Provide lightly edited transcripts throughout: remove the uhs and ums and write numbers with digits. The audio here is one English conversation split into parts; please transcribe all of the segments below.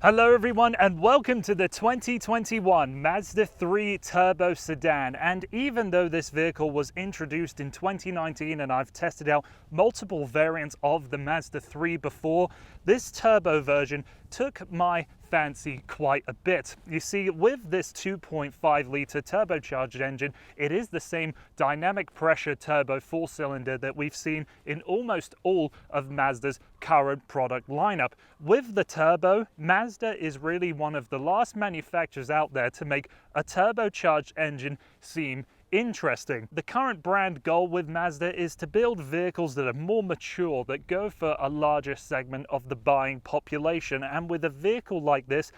Hello everyone and welcome to the 2021 Mazda 3 Turbo Sedan. And even though this vehicle was introduced in 2019 and I've tested out multiple variants of the Mazda 3 before, this turbo version took my fancy quite a bit. You see, with this 2.5 litre turbocharged engine, it is the same dynamic pressure turbo 4-cylinder that we've seen in almost all of Mazda's current product lineup. With the turbo, Mazda is really one of the last manufacturers out there to make a turbocharged engine seem interesting. The current brand goal with Mazda is to build vehicles that are more mature, that go for a larger segment of the buying population, and with a vehicle like this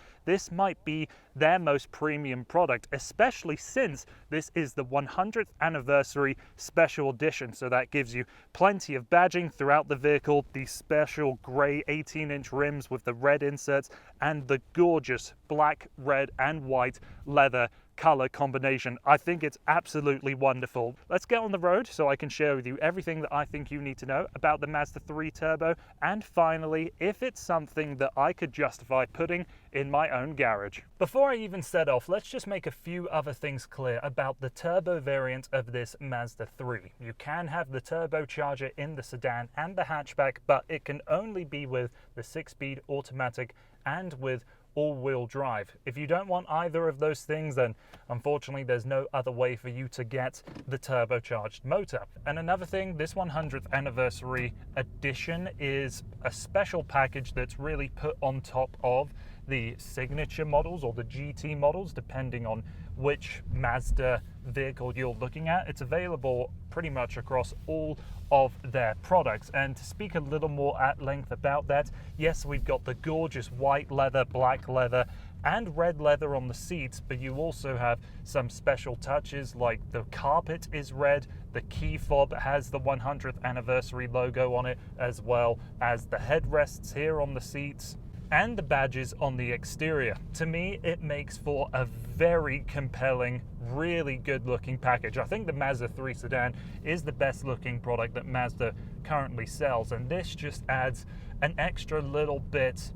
might be their most premium product, especially since this is the 100th anniversary special edition. So that gives you plenty of badging throughout the vehicle, the special grey 18-inch rims with the red inserts, and the gorgeous black, red and white leather color combination. I think it's absolutely wonderful. Let's get on the road so I can share with you everything that I think you need to know about the Mazda 3 Turbo, and finally, if it's something that I could justify putting in my own garage. Before I even set off, let's just make a few other things clear about the turbo variant of this Mazda 3. You can have the turbocharger in the sedan and the hatchback, but it can only be with the 6-speed automatic and with all-wheel drive. If you don't want either of those things, then unfortunately there's no other way for you to get the turbocharged motor. And another thing, this 100th anniversary edition is a special package that's really put on top of the signature models or the GT models, depending on which Mazda vehicle you're looking at. It's available pretty much across all of their products. And to speak a little more at length about that, yes, we've got the gorgeous white leather, black leather and red leather on the seats, but you also have some special touches like the carpet is red, the key fob has the 100th anniversary logo on it, as well as the headrests here on the seats and the badges on the exterior. To me, it makes for a very compelling, really good looking package. I think the Mazda 3 sedan is the best looking product that Mazda currently sells, and this just adds an extra little bit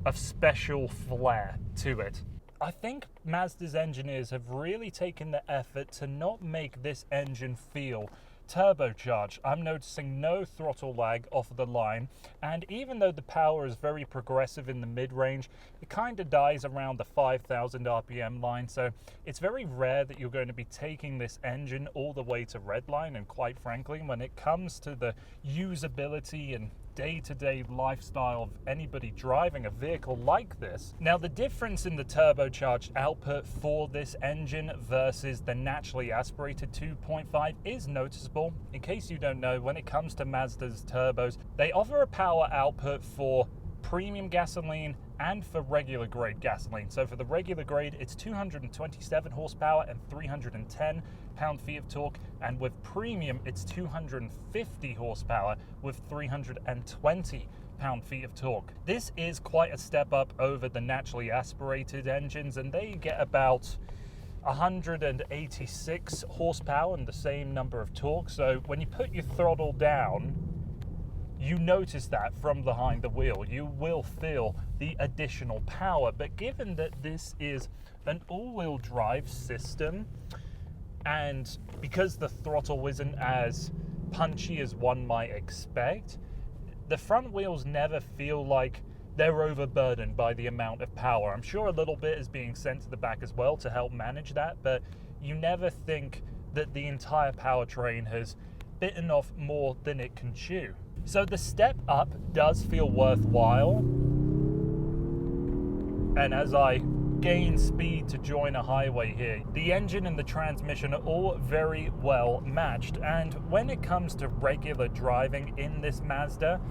of special flair to it. I think Mazda's engineers have really taken the effort to not make this engine feel turbocharged. I'm noticing no throttle lag off the line, and even though the power is very progressive in the mid-range, it kind of dies around the 5,000 RPM line, so it's very rare that you're going to be taking this engine all the way to redline. And quite frankly, when it comes to the usability and day-to-day lifestyle of anybody driving a vehicle like this. Now, the difference in the turbocharged output for this engine versus the naturally aspirated 2.5 is noticeable. In case you don't know, when it comes to Mazda's turbos, they offer a power output for premium gasoline and for regular grade gasoline. So for the regular grade, it's 227 horsepower and 310 pound-feet of torque, and with premium, it's 250 horsepower with 320 pound-feet of torque. This is quite a step up over the naturally aspirated engines, and they get about 186 horsepower and the same number of torque. So when you put your throttle down, you notice that from behind the wheel. You will feel the additional power. But given that this is an all-wheel drive system, and because the throttle isn't as punchy as one might expect, the front wheels never feel like they're overburdened by the amount of power. I'm sure a little bit is being sent to the back as well to help manage that, but you never think that the entire powertrain has bitten off more than it can chew. So the step up does feel worthwhile, and as I gain speed to join a highway here, the engine and the transmission are all very well matched. And when it comes to regular driving in this Mazda,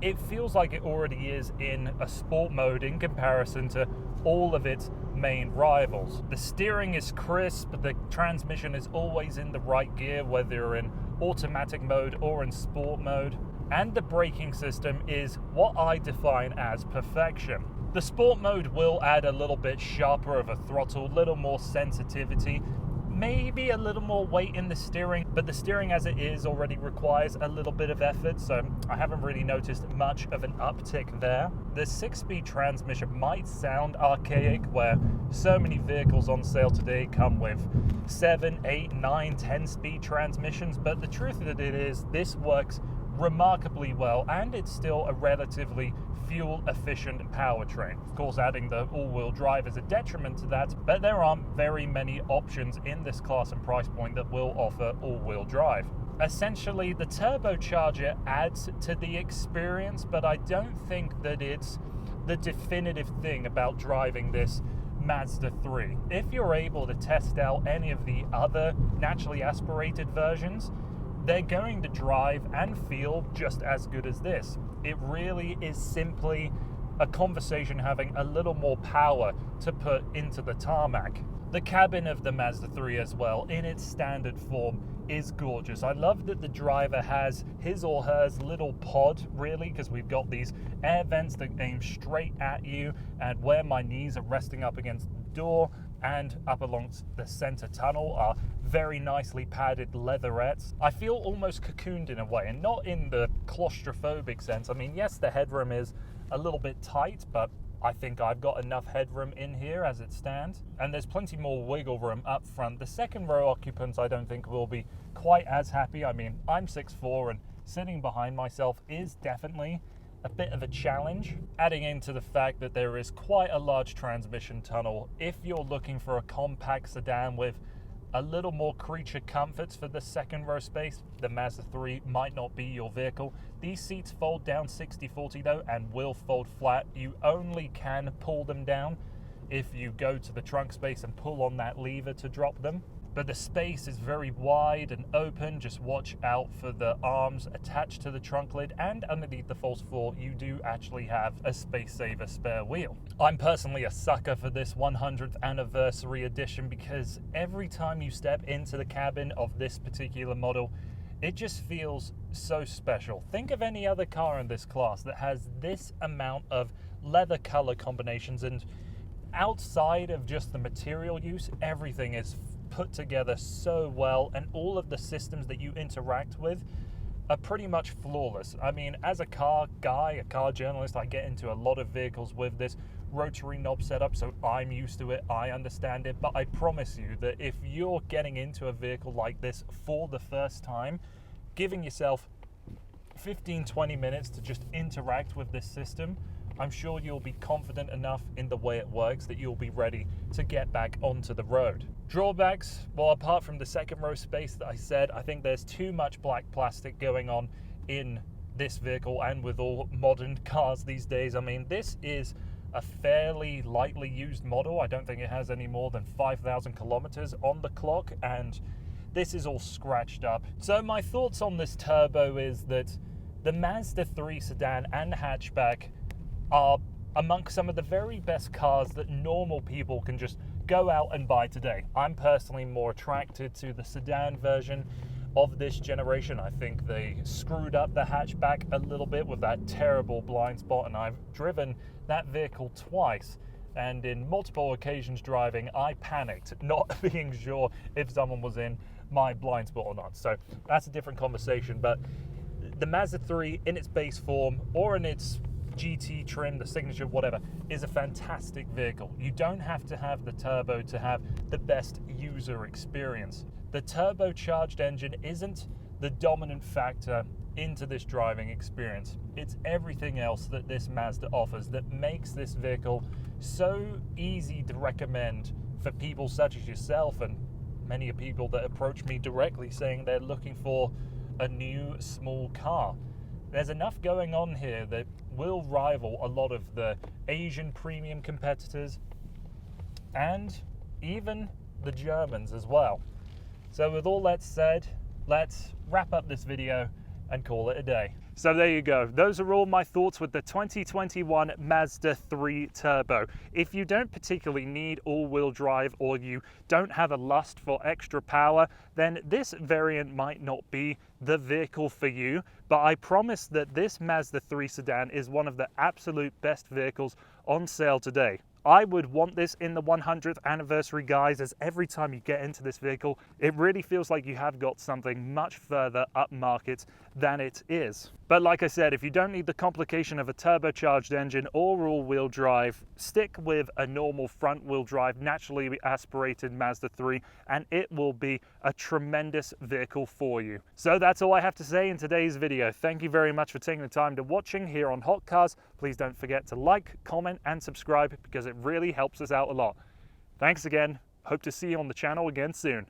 it feels like it already is in a sport mode in comparison to all of its main rivals. The steering is crisp, the transmission is always in the right gear, whether you're in automatic mode or in sport mode, and the braking system is what I define as perfection. The sport mode will add a little bit sharper of a throttle, a little more sensitivity, maybe a little more weight in the steering, but the steering as it is already requires a little bit of effort, so I haven't really noticed much of an uptick there. The 6-speed transmission might sound archaic, where so many vehicles on sale today come with 7, 8, 9, 10-speed transmissions, but the truth of it is this works remarkably well, and it's still a relatively fuel-efficient powertrain. Of course, adding the all-wheel drive is a detriment to that, but there aren't very many options in this class and price point that will offer all-wheel drive. Essentially, the turbocharger adds to the experience, but I don't think that it's the definitive thing about driving this Mazda 3. If you're able to test out any of the other naturally aspirated versions, they're going to drive and feel just as good as this. It really is simply a conversation having a little more power to put into the tarmac. The cabin of the Mazda 3 as well, in its standard form, is gorgeous. I love that the driver has his or hers little pod, really, because we've got these air vents that aim straight at you, and where my knees are resting up against the door and up along the center tunnel are very nicely padded leatherettes. I feel almost cocooned in a way, and not in the claustrophobic sense. I mean, yes, the headroom is a little bit tight, but I think I've got enough headroom in here as it stands, and there's plenty more wiggle room up front. The second row occupants I don't think will be quite as happy. I mean, I'm 6'4", and sitting behind myself is definitely a bit of a challenge, adding into the fact that there is quite a large transmission tunnel. If you're looking for a compact sedan with a little more creature comforts for the second row space, the Mazda 3 might not be your vehicle. These seats fold down 60/40 though, and will fold flat. You only can pull them down if you go to the trunk space and pull on that lever to drop them. But the space is very wide and open. Just watch out for the arms attached to the trunk lid, and underneath the false floor you do actually have a space saver spare wheel. I'm personally a sucker for this 100th anniversary edition, because every time you step into the cabin of this particular model, it just feels so special. Think of any other car in this class that has this amount of leather color combinations, and outside of just the material use, everything is put together so well, and all of the systems that you interact with are pretty much flawless. I mean, as a car guy, a car journalist, I get into a lot of vehicles with this rotary knob setup, so I'm used to it, I understand it, but I promise you that if you're getting into a vehicle like this for the first time, giving yourself 15-20 minutes to just interact with this system, I'm sure you'll be confident enough in the way it works that you'll be ready to get back onto the road. Drawbacks, well, apart from the second row space that I said, I think there's too much black plastic going on in this vehicle and with all modern cars these days. I mean, this is a fairly lightly used model. I don't think it has any more than 5,000 kilometers on the clock, and this is all scratched up. So my thoughts on this turbo is that the Mazda 3 sedan and hatchback are amongst some of the very best cars that normal people can just go out and buy today. I'm personally more attracted to the sedan version of this generation. I think they screwed up the hatchback a little bit with that terrible blind spot, and I've driven that vehicle twice, and in multiple occasions driving, I panicked, not being sure if someone was in my blind spot or not. So that's a different conversation, but the Mazda 3 in its base form or in its GT trim, the signature, whatever, is a fantastic vehicle. You don't have to have the turbo to have the best user experience. The turbocharged engine isn't the dominant factor into this driving experience. It's everything else that this Mazda offers that makes this vehicle so easy to recommend for people such as yourself and many people that approach me directly saying they're looking for a new small car. There's enough going on here that will rival a lot of the Asian premium competitors and even the Germans as well. So with all that said, let's wrap up this video and call it a day. So there you go. Those are all my thoughts with the 2021 Mazda 3 Turbo. If you don't particularly need all-wheel drive or you don't have a lust for extra power, then this variant might not be the vehicle for you. But I promise that this Mazda 3 sedan is one of the absolute best vehicles on sale today. I would want this in the 100th anniversary, guys, as every time you get into this vehicle, it really feels like you have got something much further upmarket than it is. But like I said, if you don't need the complication of a turbocharged engine or all-wheel drive, stick with a normal front-wheel drive, naturally aspirated Mazda 3, and it will be a tremendous vehicle for you. So that's all I have to say in today's video. Thank you very much for taking the time to watching here on Hot Cars. Please don't forget to like, comment, and subscribe because it really helps us out a lot. Thanks again. Hope to see you on the channel again soon.